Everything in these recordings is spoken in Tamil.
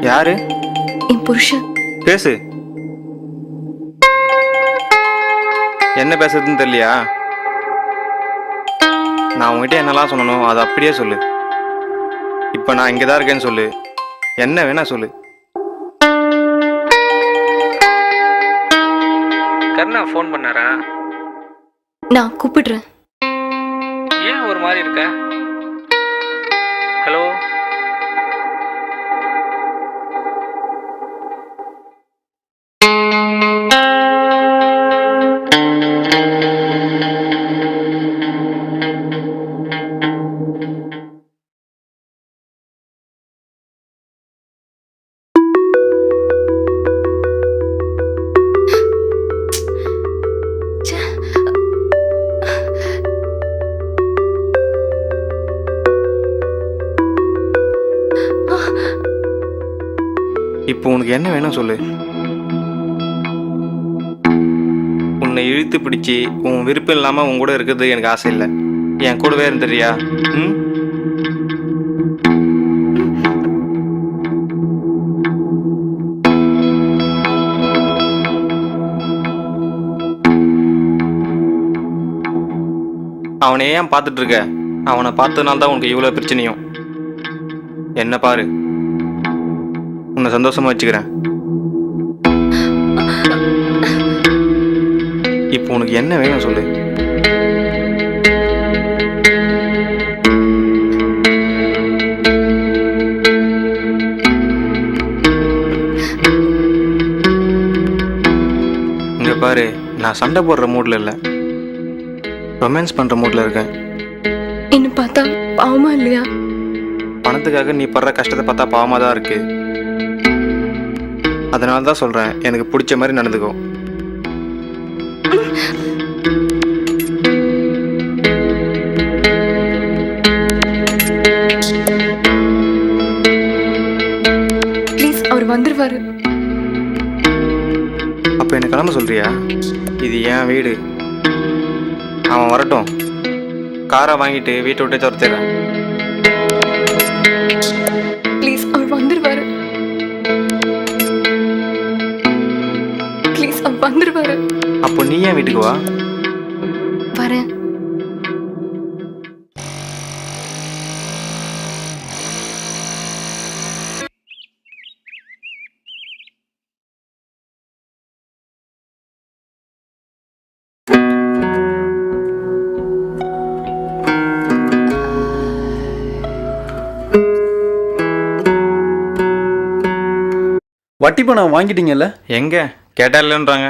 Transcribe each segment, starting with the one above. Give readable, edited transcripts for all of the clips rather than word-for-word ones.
யாரு? என் புருஷன். பேசு. என்ன பேசுறதுன்னு தெரியலையா? நான் உங்ககிட்ட என்னெல்லாம் சொல்லணும் அதை அப்படியே சொல்லு. இப்போ நான் இங்கே தான் இருக்கேன்னு சொல்லு. என்ன வேணா சொல்லு. கருணா ஃபோன் பண்ணாரா? நான் கூப்பிடுறேன். ஏன் ஒரு மாதிரி இருக்க? ஹலோ. இப்போ உனக்கு என்ன வேணும் சொல்லு. உன்னை இழுத்து பிடிச்சி உன் விருப்பம் இல்லாமல் உன் கூட இருக்கிறது எனக்கு ஆசை இல்லை. என் கூடவே இருந்துறியா? ம். அவனை ஏன் பார்த்துட்டு இருக்க? அவனை பார்த்ததுனால தான் உனக்கு இவ்வளோ பிரச்சனையும். என்ன பாரு, உன்னை சந்தோஷமா வச்சுக்கிறேன். இப்போ உனக்கு என்ன வேணும் சொல்லு. இங்க பாரு, நான் சண்டை போடுற மூட்ல இல்லை, ரொமான்ஸ் பண்ற மூட்ல இருக்கேன். என்ன பார்த்தா பாவமா இல்லையா? பணத்துக்காக நீ படுற கஷ்டத்தை பார்த்தா பாவமா தான் இருக்கு. அதனால தான் சொல்றேன், எனக்கு பிடிச்ச மாதிரி நடந்துக்கோ. ப்ளீஸ், அவர் வந்துருவாரு. அப்ப என்ன கிளம்ப சொல்றியா? இது என் வீடு. அவன் வரட்டும், காரை வாங்கிட்டு வீட்டை விட்டு துரத்திடுறேன். ப்ளீஸ், அவர் வந்துருவாரு. ப்ளீஸ், அவர் வந்துருவாரு. அப்போ நீ ஏன் வீட்டுக்கு வா. வரேன். வட்டி பணம் வாங்கிட்டீங்கல்ல? எங்க கேட்டா இல்லைன்றாங்க.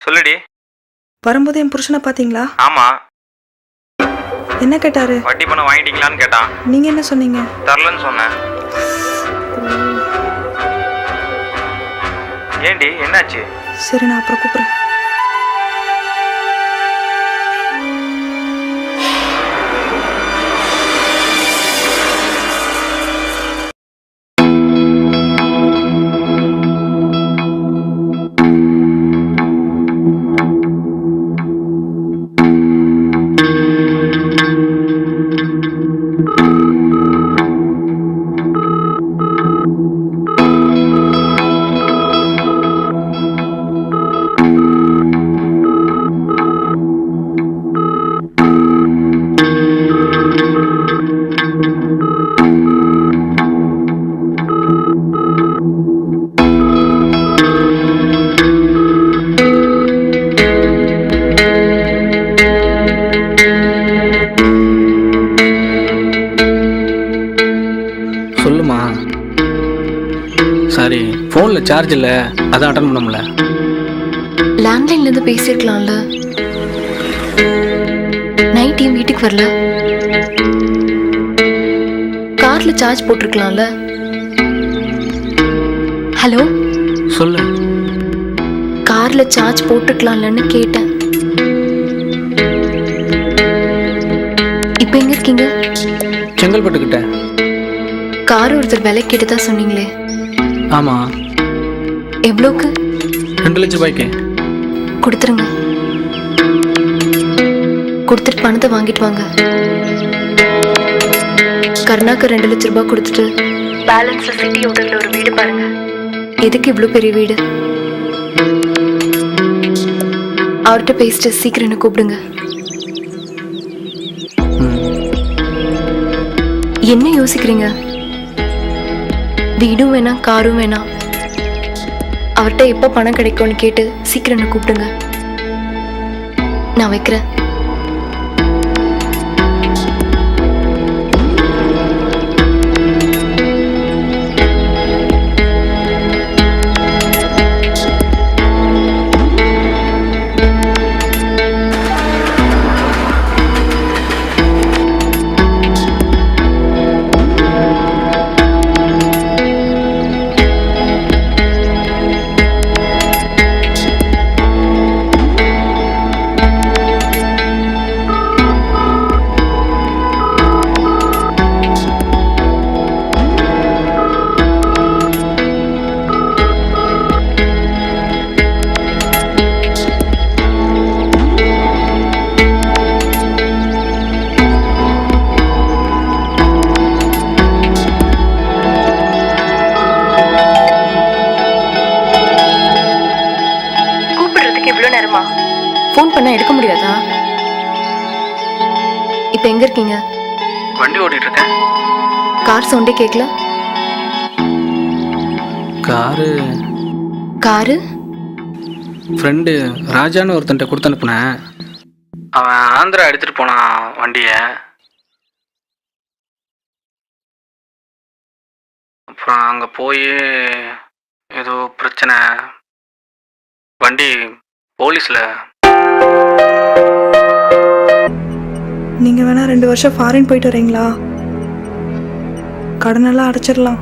சொல்லுடி. வரும்போது என் புருஷனை பார்த்தீங்களா? ஆமா. என்ன கேட்டாரு? வட்டி பணம் வாங்கிட்டீங்களான்னு கேட்டான். நீங்க என்ன சொன்னீங்க? தரலன்னு சொன்னேன். ஏண்டி, என்னாச்சு? சரி, நான் அப்புறம் கூப்பிடுறேன். சார்ஜ் இல்லை, அதான் அட்டன் பண்ண முடியல. லேண்ட்லைன்ல இருந்து பேசியிருக்கலாம்ல. நைட் ஏன் வீட்டுக்கு வரல? கார்ல சார்ஜ் போட்டிருக்கலாம்ல. ஹலோ, சொல்லு. கார்ல சார்ஜ் போட்டிருக்கலாம்லன்னு கேட்டேன். இப்போ எங்க இருக்கீங்க? செங்கல்பட்டுக்கிட்ட. கார் ஒருத்தர் விலை கேட்டதா சொன்னீங்களே, ஆமாம், எவ்வளோக்கு? 2 லட்ச ரூபாய்க்கு. கொடுத்துருங்க. கொடுத்துட்டு பணத்தை வாங்கிட்டு வாங்க. கருணாக்கு 2 லட்ச ரூபாய் கொடுத்துட்டு பேலன்ஸ்ல சிட்டி ஹோட்டல்ல ஒரு வீடு பாருங்க. எதுக்கு இவ்வளோ பெரிய வீடு? அவர்கிட்ட பேசிட்டு சீக்கிரம் என்ன கூப்பிடுங்க. என்ன யோசிக்கிறீங்க? வீடும் வேணாம், காரும் வேணாம். அவர்கிட்ட எப்போ பணம் கிடைக்கும்னு கேட்டு சீக்கிரம் என்ன கூப்பிடுங்க. நான் வைக்கிறேன். ஃபோன் பண்ணா எடுக்க முடியாதா? இப்போ எங்க இருக்கீங்க? வண்டி ஓட்டிட்டு இருக்கேன். கார் சவுண்டே கேட்கல. காரு ஃப்ரெண்டு ராஜான்னு ஒருத்தன்ட்ட கொடுத்து அனுப்புனேன். அவன் ஆந்திரா எடுத்துட்டு போனான் வண்டியை. அப்புறம் அங்கே போய் ஏதோ பிரச்சனை, வண்டி போலீஸில். நீங்க வேணா 2 வருஷம் ஃபாரின் போயிட்டு வரீங்களா? கடனெல்லாம் அடைச்சிடலாம்.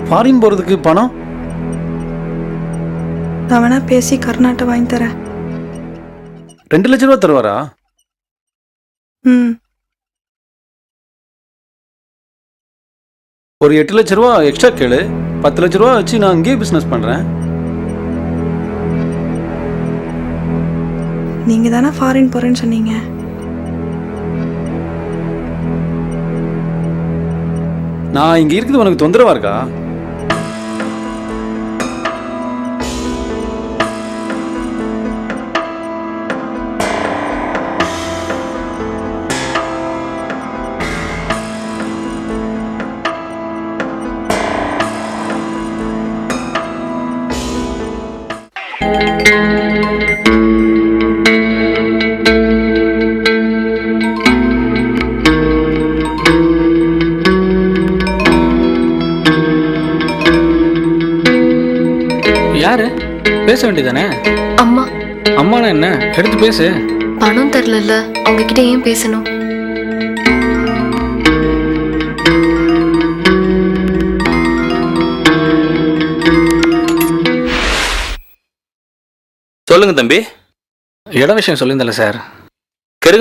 ஃபாரின் போகிறதுக்கு பணம்? நான் வேணா பேசி கர்நாட்டை வாங்கி தரேன். 2 லட்ச ரூபா தருவாரா? ம், ஒரு 8 லட்ச ரூபா எக்ஸ்ட்ரா கேளு. 10 லட்ச ரூபா வச்சு நான் இங்கேயே பிஸ்னஸ் பண்ணுறேன். நீங்க தானே ஃபாரின் போறேன்னு சொன்னீங்க. நான் இங்கே இருக்குது உனக்கு தொந்தரவா இருக்கா? யாரு? பேச வேண்டியதானே? அம்மா. அம்மானா என்ன? எடுத்து பேசு. பணம் தரல, அவங்க கிட்ட ஏன் பேசணும்? சொல்லுங்க தம்பி. இட விஷயம் சொல்லியிருந்தல சார்.